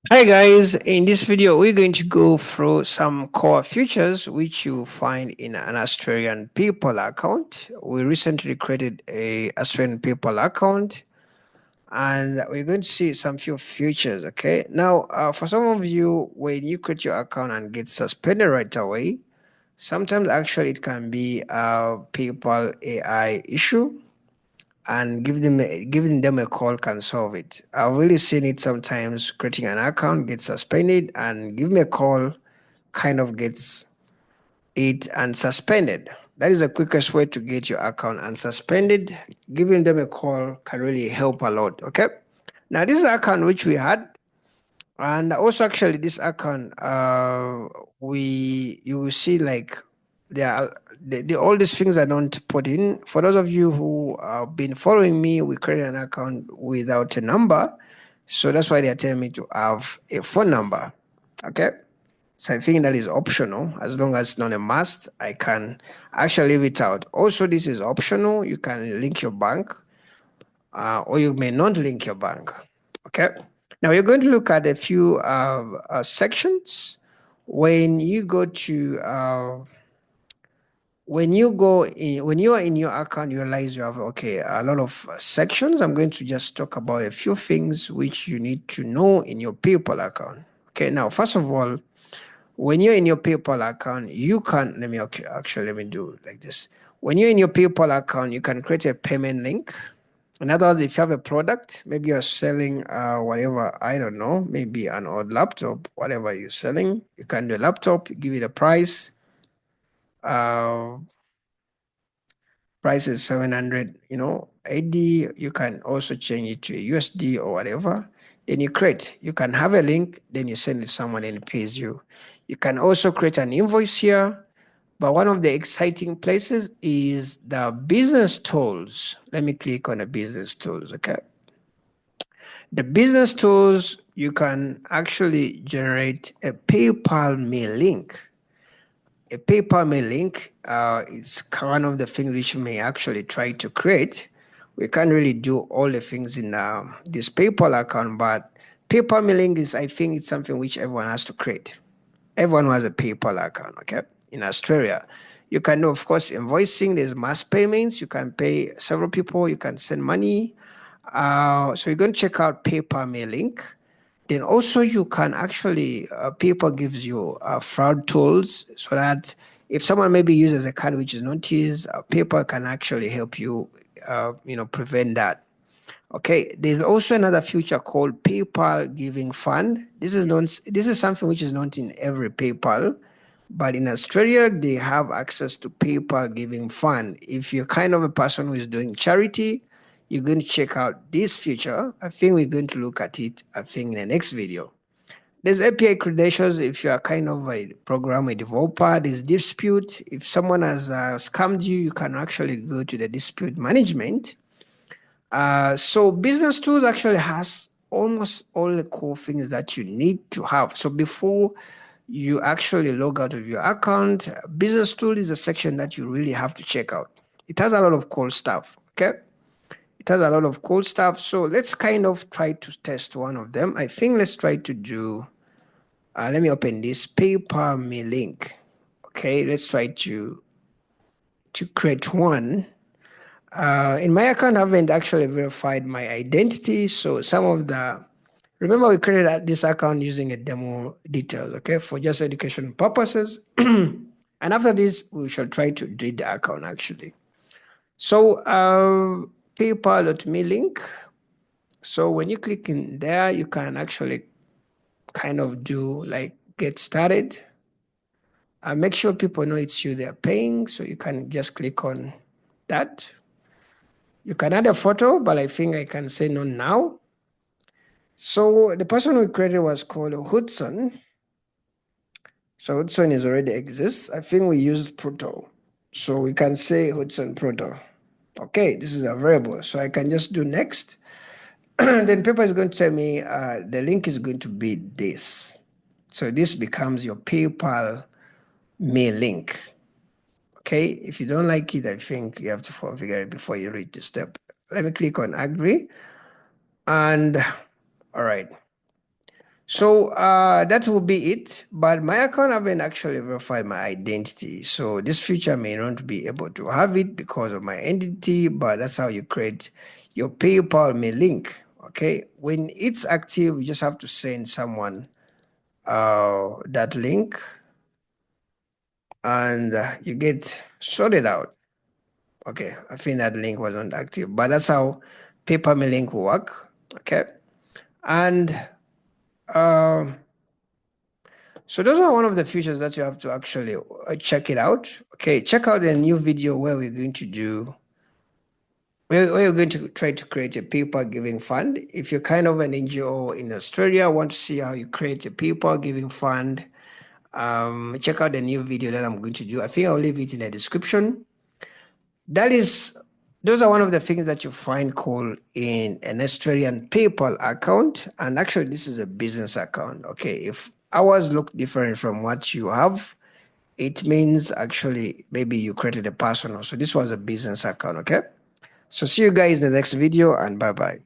Hi guys, in this video we're going to go through some core features which you find in an Australian PayPal account. We recently created a Australian PayPal account and we're going to see some few features. Okay, now for some of you, when you create your account and get suspended right away, sometimes actually it can be a PayPal AI issue, and giving them a call can solve it. I've really seen it sometimes. Creating an account gets suspended, and give me a call kind of gets it unsuspended. That is the quickest way to get your account unsuspended. Giving them a call can really help a lot. Okay. Now this is the account which we had, and also actually this account, we you will see like there are all these things I don't put in. For those of you who have been following me, we created an account without a number, so that's why they are telling me to have a phone number. Okay, so I think that is optional. As long as it's not a must, I can actually leave it out. Also, this is optional. You can link your bank, or you may not link your bank. Okay. Now you're going to look at a few sections. When you go to when you are in your account, you realize you have a lot of sections. I'm going to just talk about a few things which you need to know in your PayPal account. Okay. Now, first of all, when you're in your PayPal account, you can let me do it like this. When you're in your PayPal account, you can create a payment link. In other words, if you have a product, maybe you're selling whatever, I don't know, maybe an old laptop, whatever you're selling, you can do a laptop, give it a price. Uh, Price is 700, 80. You can also change it to a USD or whatever. Then you create. You can have a link, then you send it to someone and it pays you. You can also create an invoice here. But one of the exciting places is the business tools. Let me click on the business tools, okay? The business tools, you can actually generate a PayPal mail link. A PayPal mail link is one of the things which we may actually try to create. We can't really do all the things in this PayPal account, but PayPal mail link is, I think, it's something which everyone has to create. Everyone who has a PayPal account, okay? In Australia, you can do, of course, invoicing. There's mass payments. You can pay several people. You can send money. So you're going to check out PayPal mail link. Then also you can actually PayPal gives you fraud tools so that if someone maybe uses a card which is not his, PayPal can actually help you, prevent that. Okay, there's also another feature called PayPal Giving Fund. This is not. This is something which is not in every PayPal, but in Australia they have access to PayPal Giving Fund. If you're kind of a person who is doing charity, you're going to check out this feature. I think we're going to look at it, I think, in the next video. There's API credentials if you are kind of a program, a developer. There's dispute. If someone has scammed you, you can actually go to the dispute management. So business tools actually has almost all the core things that you need to have. So before you actually log out of your account, business tool is a section that you really have to check out. It has a lot of cool stuff. Okay. It has a lot of cool stuff. So let's kind of try to test one of them. I think let's try to do, let me open this PayPal me link. Okay, let's try to create one. In my account, I haven't actually verified my identity. So some of the, remember we created this account using a demo details, okay, for just education purposes. And after this, we shall try to delete the account actually. So PayPal.me link. So when you click in there, you can actually kind of do like get started. Make sure people know it's you they're paying. So you can just click on that. You can add a photo, but I think I can say no now. So the person we created was called Hudson. So Hudson is already exists. I think we use Proto. So we can say Hudson Proto. Okay, this is a variable. So I can just do next. Then paper is going to tell me the link is going to be this. So this becomes your PayPal mail link. Okay, if you don't like it, I think you have to configure it before you reach this step. Let me click on agree. And all right. So that will be it. But my account haven't actually verified my identity. So this feature may not be able to have it because of my identity, but that's how you create your PayPal me link. Okay. When it's active, you just have to send someone that link and you get sorted out. Okay. I think that link wasn't active, but that's how PayPal me link will work. Okay. And so those are one of the features that you have to actually check it out. Okay, check out the new video where we're going to do, where you're going to try to create a PayPal giving fund. If you're kind of an NGO in Australia, want to see how you create a PayPal giving fund, check out the new video that I'm going to do. I think I'll leave it in the description. Those are one of the things that you find cool in an Australian PayPal account. And actually, this is a business account. Okay, if ours look different from what you have, it means actually maybe you created a personal. So this was a business account. Okay, so see you guys in the next video and bye bye.